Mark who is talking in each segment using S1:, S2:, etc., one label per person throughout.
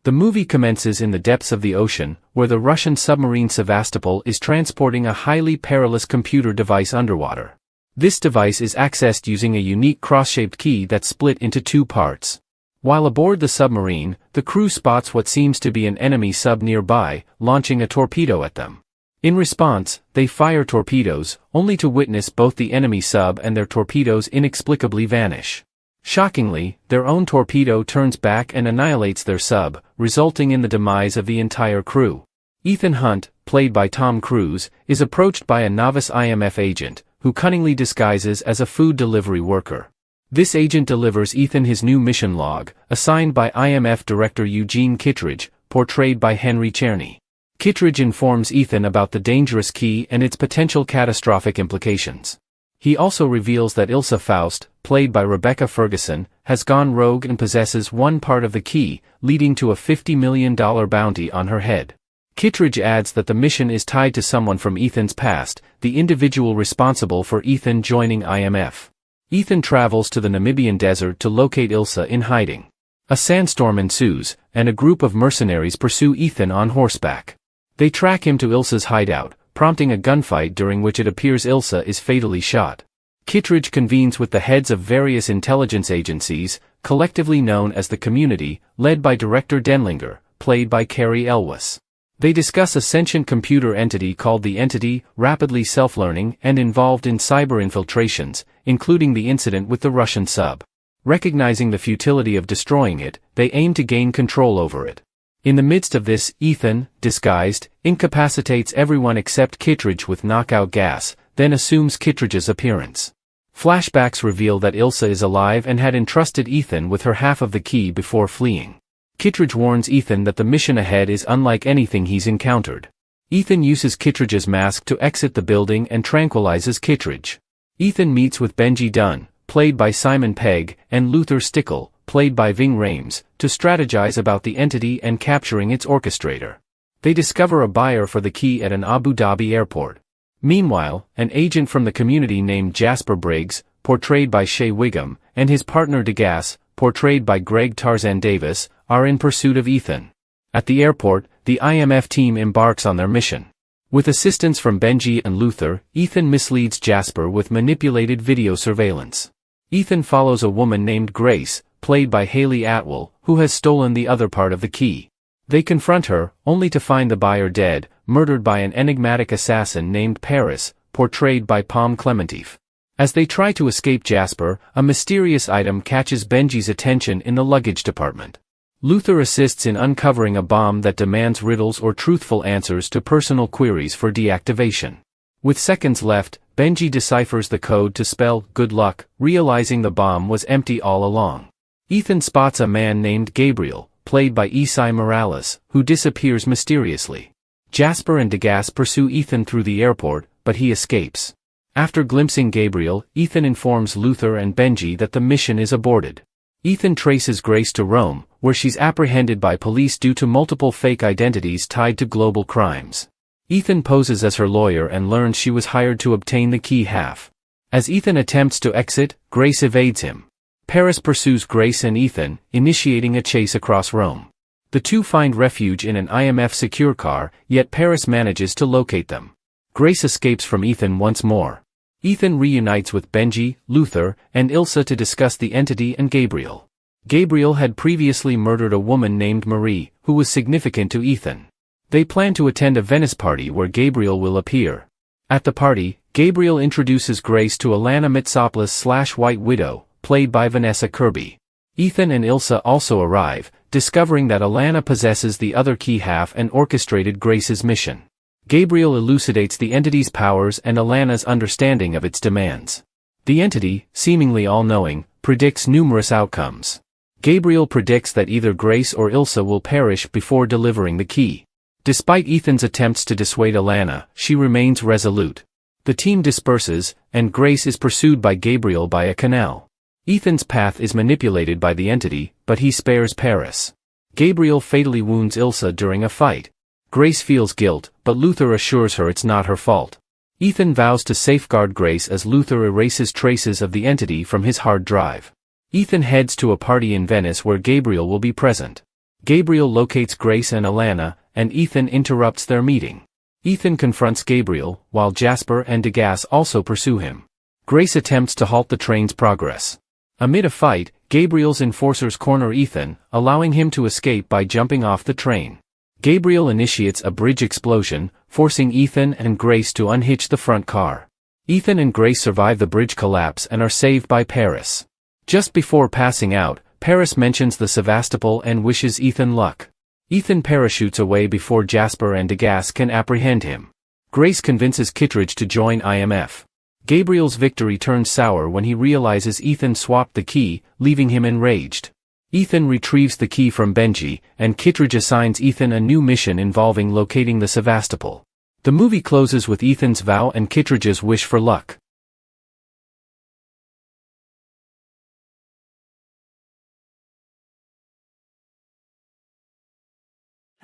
S1: The movie commences in the depths of the ocean, where the Russian submarine Sevastopol is transporting a highly perilous computer device underwater. This device is accessed using a unique cross-shaped key that's split into two parts. While aboard the submarine, the crew spots what seems to be an enemy sub nearby, launching a torpedo at them. In response, they fire torpedoes, only to witness both the enemy sub and their torpedoes inexplicably vanish. Shockingly, their own torpedo turns back and annihilates their sub, resulting in the demise of the entire crew. Ethan Hunt, played by Tom Cruise, is approached by a novice IMF agent, who cunningly disguises as a food delivery worker. This agent delivers Ethan his new mission log, assigned by IMF director Eugene Kittredge, portrayed by Henry Czerny. Kittredge informs Ethan about the dangerous key and its potential catastrophic implications. He also reveals that Ilsa Faust, played by Rebecca Ferguson, has gone rogue and possesses one part of the key, leading to a $50 million bounty on her head. Kittredge adds that the mission is tied to someone from Ethan's past, the individual responsible for Ethan joining IMF. Ethan travels to the Namibian desert to locate Ilsa in hiding. A sandstorm ensues, and a group of mercenaries pursue Ethan on horseback. They track him to Ilsa's hideout, prompting a gunfight during which it appears Ilsa is fatally shot. Kittredge convenes with the heads of various intelligence agencies, collectively known as the Community, led by Director Denlinger, played by Cary Elwes. They discuss a sentient computer entity called the Entity, rapidly self-learning and involved in cyber infiltrations, including the incident with the Russian sub. Recognizing the futility of destroying it, they aim to gain control over it. In the midst of this, Ethan, disguised, incapacitates everyone except Kittredge with knockout gas, then assumes Kittredge's appearance. Flashbacks reveal that Ilsa is alive and had entrusted Ethan with her half of the key before fleeing. Kittredge warns Ethan that the mission ahead is unlike anything he's encountered. Ethan uses Kittredge's mask to exit the building and tranquilizes Kittredge. Ethan meets with Benji Dunn, played by Simon Pegg, and Luther Stickle, played by Ving Rhames, to strategize about the Entity and capturing its orchestrator. They discover a buyer for the key at an Abu Dhabi airport. Meanwhile, an agent from the Community named Jasper Briggs, portrayed by Shea Wiggum, and his partner Degas, portrayed by Greg Tarzan Davis, are in pursuit of Ethan. At the airport, the IMF team embarks on their mission. With assistance from Benji and Luther, Ethan misleads Jasper with manipulated video surveillance. Ethan follows a woman named Grace, played by Hayley Atwell, who has stolen the other part of the key. They confront her, only to find the buyer dead, murdered by an enigmatic assassin named Paris, portrayed by Pom Klementieff. As they try to escape Jasper, a mysterious item catches Benji's attention in the luggage department. Luther assists in uncovering a bomb that demands riddles or truthful answers to personal queries for deactivation. With seconds left, Benji deciphers the code to spell "good luck," realizing the bomb was empty all along. Ethan spots a man named Gabriel, played by Esai Morales, who disappears mysteriously. Jasper and Degas pursue Ethan through the airport, but he escapes. After glimpsing Gabriel, Ethan informs Luther and Benji that the mission is aborted. Ethan traces Grace to Rome, where she's apprehended by police due to multiple fake identities tied to global crimes. Ethan poses as her lawyer and learns she was hired to obtain the key half. As Ethan attempts to exit, Grace evades him. Paris pursues Grace and Ethan, initiating a chase across Rome. The two find refuge in an IMF secure car, yet Paris manages to locate them. Grace escapes from Ethan once more. Ethan reunites with Benji, Luther, and Ilsa to discuss the Entity and Gabriel. Gabriel had previously murdered a woman named Marie, who was significant to Ethan. They plan to attend a Venice party where Gabriel will appear. At the party, Gabriel introduces Grace to Alana Mitsopoulos/White Widow, played by Vanessa Kirby. Ethan and Ilsa also arrive, discovering that Alana possesses the other key half and orchestrated Grace's mission. Gabriel elucidates the Entity's powers and Alana's understanding of its demands. The Entity, seemingly all-knowing, predicts numerous outcomes. Gabriel predicts that either Grace or Ilsa will perish before delivering the key. Despite Ethan's attempts to dissuade Alana, she remains resolute. The team disperses, and Grace is pursued by Gabriel by a canal. Ethan's path is manipulated by the Entity, but he spares Paris. Gabriel fatally wounds Ilsa during a fight. Grace feels guilt, but Luther assures her it's not her fault. Ethan vows to safeguard Grace as Luther erases traces of the Entity from his hard drive. Ethan heads to a party in Venice where Gabriel will be present. Gabriel locates Grace and Alana, and Ethan interrupts their meeting. Ethan confronts Gabriel, while Jasper and Degas also pursue him. Grace attempts to halt the train's progress. Amid a fight, Gabriel's enforcers corner Ethan, allowing him to escape by jumping off the train. Gabriel initiates a bridge explosion, forcing Ethan and Grace to unhitch the front car. Ethan and Grace survive the bridge collapse and are saved by Paris. Just before passing out, Paris mentions the Sevastopol and wishes Ethan luck. Ethan parachutes away before Jasper and Degas can apprehend him. Grace convinces Kittredge to join IMF. Gabriel's victory turns sour when he realizes Ethan swapped the key, leaving him enraged. Ethan retrieves the key from Benji, and Kittredge assigns Ethan a new mission involving locating the Sevastopol. The movie closes with Ethan's vow and Kittredge's wish for luck.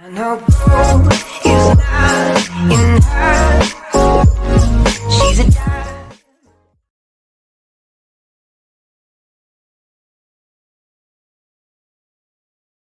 S2: I know